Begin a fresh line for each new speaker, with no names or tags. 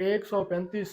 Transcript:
135